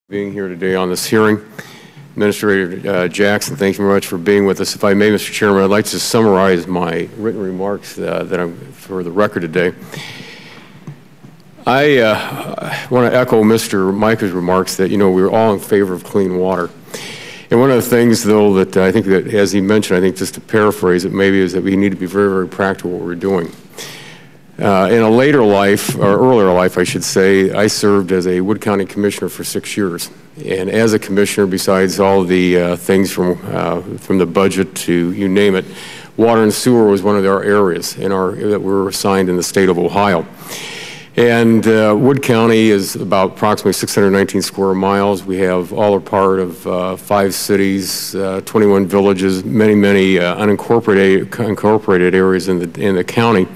Being here today on this hearing. Administrator Jackson, thank you very much for being with us. If I may, Mr. Chairman, I'd like to summarize my written remarks that I'm for the record today. I want to echo Mr. Micah's remarks that, we're all in favor of clean water. And one of the things, though, that I think that, as he mentioned, I think just to paraphrase it maybe, is that we need to be very, very practical what we're doing. In a later life, or earlier life, I should say, I served as a Wood County Commissioner for 6 years. And as a commissioner, besides all the things from the budget to you name it, water and sewer was one of our areas that were assigned in the state of Ohio. And Wood County is about approximately 619 square miles. We have all are part of 5 cities, 21 villages, many unincorporated areas in the county.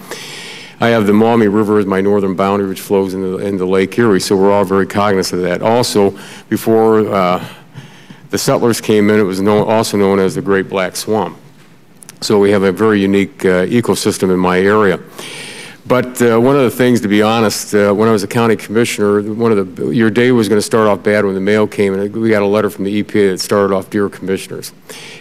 I have the Maumee River as my northern boundary, which flows into Lake Erie, so we're all very cognizant of that. Also, before the settlers came in, it was also known as the Great Black Swamp. So we have a very unique ecosystem in my area. But one of the things, to be honest, when I was a county commissioner, your day was going to start off bad when the mail came, and we got a letter from the EPA that started off, "Dear Commissioners."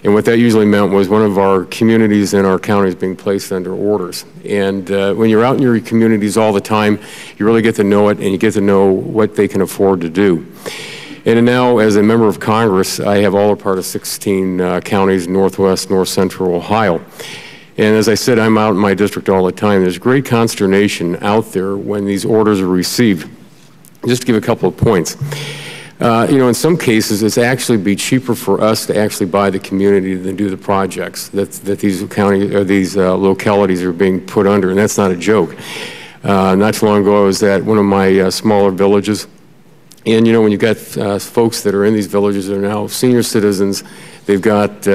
And what that usually meant was one of our communities in our county is being placed under orders. And when you're out in your communities all the time, you really get to know it, and you get to know what they can afford to do. And now, as a member of Congress, I have all a part of 16 counties, northwest, north central Ohio. And as I said, I'm out in my district all the time. There's great consternation out there when these orders are received. Just to give a couple of points. In some cases, it's actually be cheaper for us to actually buy the community than do the projects that these counties or these localities are being put under, and that's not a joke. Not too long ago, I was at one of my smaller villages, and when you've got folks that are in these villages that are now senior citizens, they've got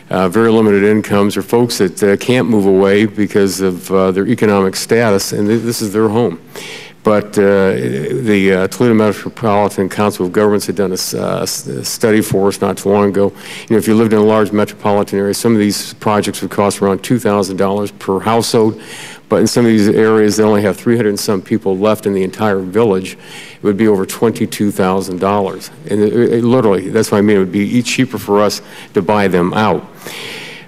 very limited incomes, or folks that can't move away because of their economic status, and this is their home. But the Toledo Metropolitan Council of Governments had done a study for us not too long ago. If you lived in a large metropolitan area, some of these projects would cost around $2,000 per household. But in some of these areas, they only have 300 and some people left in the entire village. It would be over $22,000. And literally, that's what I mean. It would be cheaper for us to buy them out.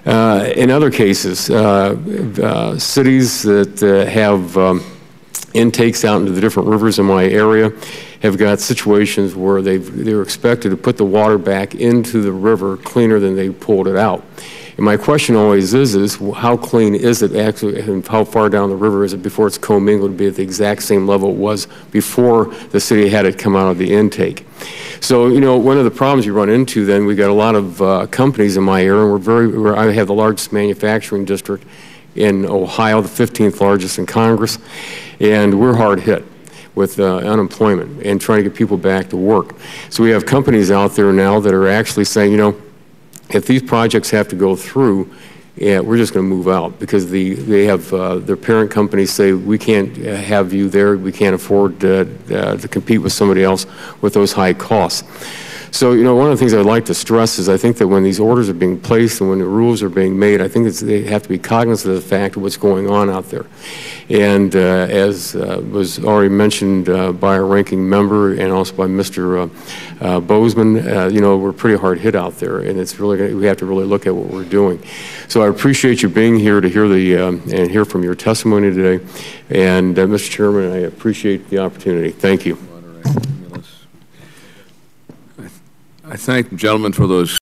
In other cases, cities that have intakes out into the different rivers in my area have got situations where they're expected to put the water back into the river cleaner than they pulled it out. And my question always is how clean is it actually, and how far down the river is it before it's commingled to be at the exact same level it was before the city had it come out of the intake? So, one of the problems you run into then, we got a lot of companies in my area, and I have the largest manufacturing district in Ohio, the 15th largest in Congress, and we're hard hit with unemployment and trying to get people back to work. So we have companies out there now that are actually saying, if these projects have to go through, we're just going to move out because they have their parent companies say, we can't have you there, we can't afford to compete with somebody else with those high costs. So, one of the things I'd like to stress is I think that when these orders are being placed and when the rules are being made, I think they have to be cognizant of the fact of what's going on out there. And as was already mentioned by our ranking member and also by Mr. Bozeman, we're pretty hard hit out there, and it's really we have to really look at what we're doing. So I appreciate you being here to hear and hear from your testimony today. And Mr. Chairman, I appreciate the opportunity. Thank you. I thank the gentleman for those